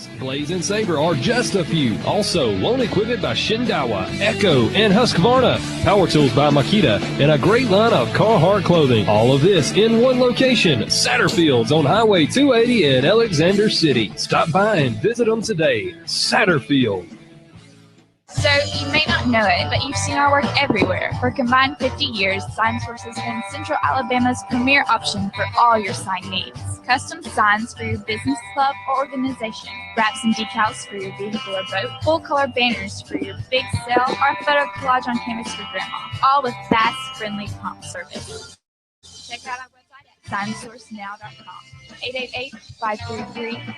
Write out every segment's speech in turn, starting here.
brands. Blaze and Sabre are just a few. Also, loan equipment by Shindawa, Echo, and Husqvarna. Power tools by Makita, and a great line of Carhartt clothing. All of this in one location, Satterfield's on Highway 280 in Alexander City. Stop by and visit them today. Satterfield. So, you may not know it, but you've seen our work everywhere. For a combined 50 years, Sign Source has been Central Alabama's premier option for all your sign needs. Custom signs for your business, club, or organization. Wraps and decals for your vehicle or boat. Full-color banners for your big sale, or a photo collage on canvas for grandma. All with fast, friendly, prompt service. Check out our website at signsourcenow.com.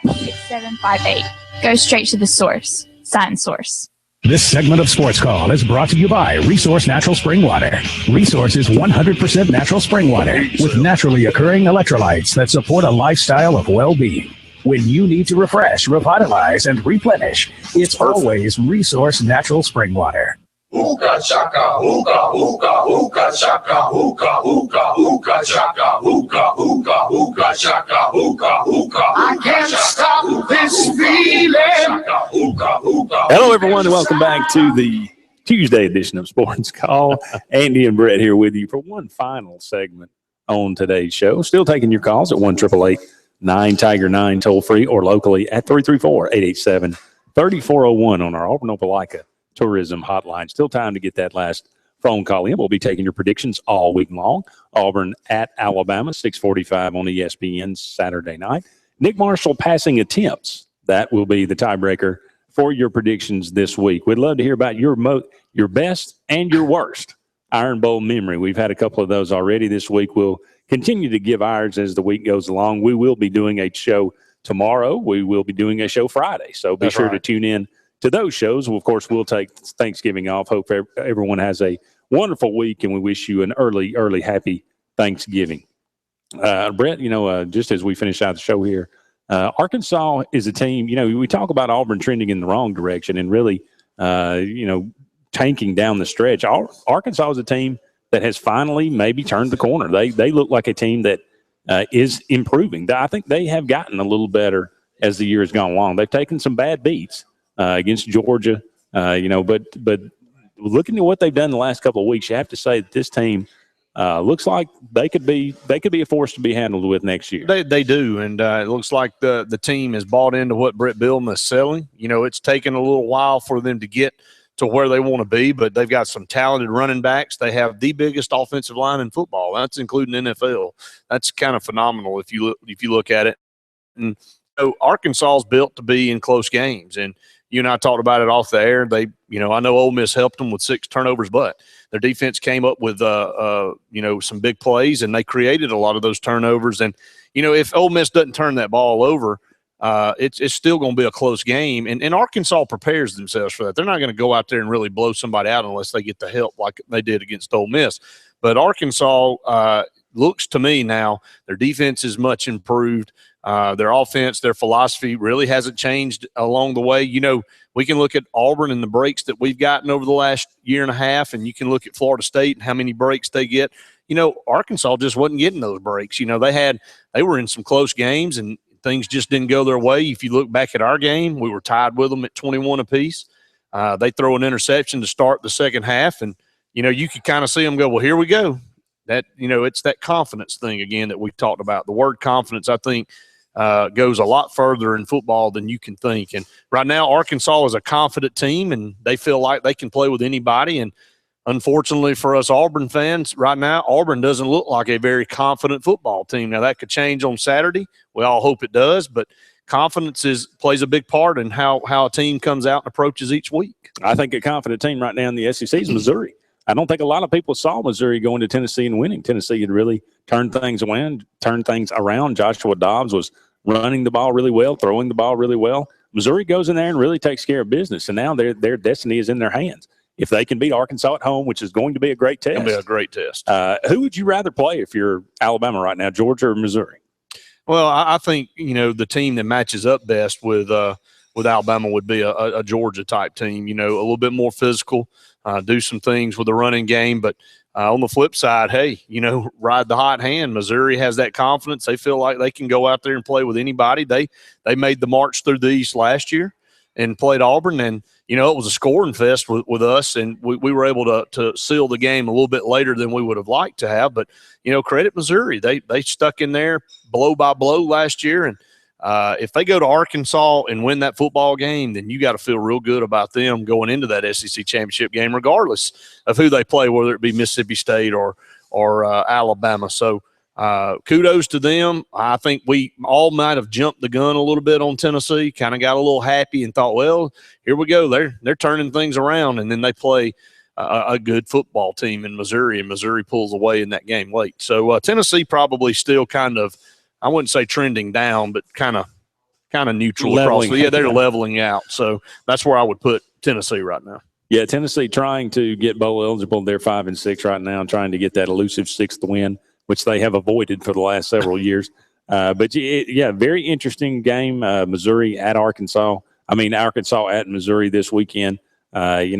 888-533-6758. Go straight to the source. Sign Source. This segment of Sports Call is brought to you by Resource Natural Spring Water. Resource is 100% natural spring water with naturally occurring electrolytes that support a lifestyle of well-being. When you need to refresh, revitalize, and replenish, it's always Resource Natural Spring Water. Hookah chaka, hookah, hookah, hookah chaka, hookah, hookah, hookah chaka, hookah, hookah, hookah chaka, hookah, hookah. I can't stop this feeling. Hello, everyone, and welcome back to the Tuesday edition of Sports Call. Andy and Brett here with you for one final segment on today's show. Still taking your calls at 1-888-9-TIGER-9 toll free or locally at 334-887-3401 on our Auburn Opelika Tourism Hotline. Still time to get that last phone call in. We'll be taking your predictions all week long. Auburn at Alabama, 6:45 on ESPN Saturday night. Nick Marshall passing attempts. That will be the tiebreaker for your predictions this week. We'd love to hear about your best and your worst Iron Bowl memory. We've had a couple of those already this week. We'll continue to give ours as the week goes along. We will be doing a show tomorrow. We will be doing a show Friday. So be sure to tune in to those shows. Well, of course, we'll take Thanksgiving off. Hope everyone has a wonderful week, and we wish you an early happy Thanksgiving. Brett, just as we finish out the show here, Arkansas is a team, we talk about Auburn trending in the wrong direction and really, tanking down the stretch. Arkansas is a team that has finally maybe turned the corner. They look like a team that is improving. I think they have gotten a little better as the year has gone along. They've taken some bad beats against Georgia, but looking at what they've done the last couple of weeks, you have to say that this team looks like they could be a force to be handled with next year. They do, and it looks like the team has bought into what Brett Bielema is selling. It's taken a little while for them to get to where they want to be, but they've got some talented running backs. They have the biggest offensive line in football. That's including NFL. That's kind of phenomenal if you look at it. And Arkansas is built to be in close games, and you and I talked about it off the air. I know Ole Miss helped them with 6 turnovers, but their defense came up with, some big plays, and they created a lot of those turnovers. And, if Ole Miss doesn't turn that ball over, it's still going to be a close game. And Arkansas prepares themselves for that. They're not going to go out there and really blow somebody out unless they get the help like they did against Ole Miss. But Arkansas looks to me now, their defense is much improved. Their offense, their philosophy really hasn't changed along the way. We can look at Auburn and the breaks that we've gotten over the last year and a half, and you can look at Florida State and how many breaks they get. Arkansas just wasn't getting those breaks. They were in some close games, and things just didn't go their way. If you look back at our game, we were tied with them at 21 apiece. They throw an interception to start the second half, and, you could kind of see them go, well, here we go. That, it's that confidence thing again that we've talked about. The word confidence, I think, goes a lot further in football than you can think. And right now, Arkansas is a confident team, and they feel like they can play with anybody. And unfortunately for us Auburn fans, right now, Auburn doesn't look like a very confident football team. Now, that could change on Saturday. We all hope it does, but confidence plays a big part in how a team comes out and approaches each week. I think a confident team right now in the SEC is Missouri. I don't think a lot of people saw Missouri going to Tennessee and winning. Tennessee had really turned things around. Joshua Dobbs was running the ball really well, throwing the ball really well. Missouri goes in there and really takes care of business, and now their destiny is in their hands. If they can beat Arkansas at home, which is going to be a great test. It'll be a great test. Who would you rather play if you're Alabama right now, Georgia or Missouri? Well, I think, the team that matches up best with Alabama would be a Georgia-type team, a little bit more physical, do some things with the running game. But on the flip side, hey, ride the hot hand. Missouri has that confidence. They feel like they can go out there and play with anybody. They made the march through the East last year and played Auburn, and it was a scoring fest with us, and we were able to seal the game a little bit later than we would have liked to have. But credit Missouri, they stuck in there blow by blow last year, and if they go to Arkansas and win that football game, then you got to feel real good about them going into that SEC championship game, regardless of who they play, whether it be Mississippi State or Alabama. So kudos to them. I think we all might have jumped the gun a little bit on Tennessee, kind of got a little happy and thought, well, here we go. They're turning things around, and then they play a good football team in Missouri, and Missouri pulls away in that game late. So Tennessee probably still kind of, I wouldn't say trending down, but kind of neutral Leveling. across. Yeah, they're leveling out. So that's where I would put Tennessee right now. Yeah, Tennessee trying to get bowl eligible. They're 5-6 right now, trying to get that elusive 6th win, which they have avoided for the last several years. But very interesting game. Missouri at Arkansas. Arkansas at Missouri this weekend. Matty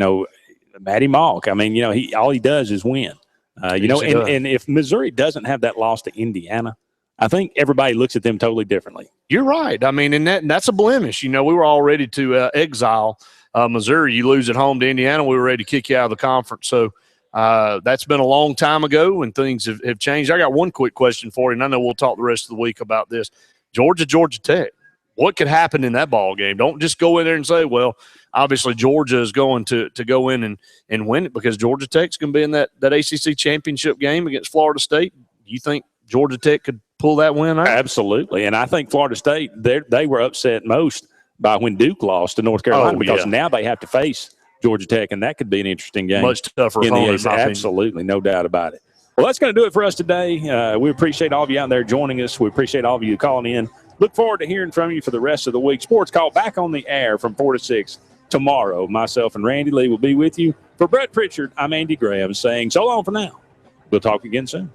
Malk. All he does is win. And if Missouri doesn't have that loss to Indiana, I think everybody looks at them totally differently. You're right. And that's a blemish. We were all ready to exile Missouri. You lose at home to Indiana, we were ready to kick you out of the conference. So that's been a long time ago, and things have changed. I got one quick question for you, and I know we'll talk the rest of the week about this. Georgia Tech. What could happen in that ball game? Don't just go in there and say, well, obviously Georgia is going to go in and win it, because Georgia Tech's going to be in that ACC championship game against Florida State. You think Georgia Tech could pull that win out? Absolutely. And I think Florida State, they were upset most by when Duke lost to North Carolina, because now they have to face Georgia Tech, and that could be an interesting game. Much tougher in the opponent, ACC. Absolutely, no doubt about it. Well, that's going to do it for us today. We appreciate all of you out there joining us. We appreciate all of you calling in. Look forward to hearing from you for the rest of the week. Sports Call back on the air from 4 to 6 tomorrow. Myself and Randy Lee will be with you. For Brett Pritchard, I'm Andy Graham saying so long for now. We'll talk again soon.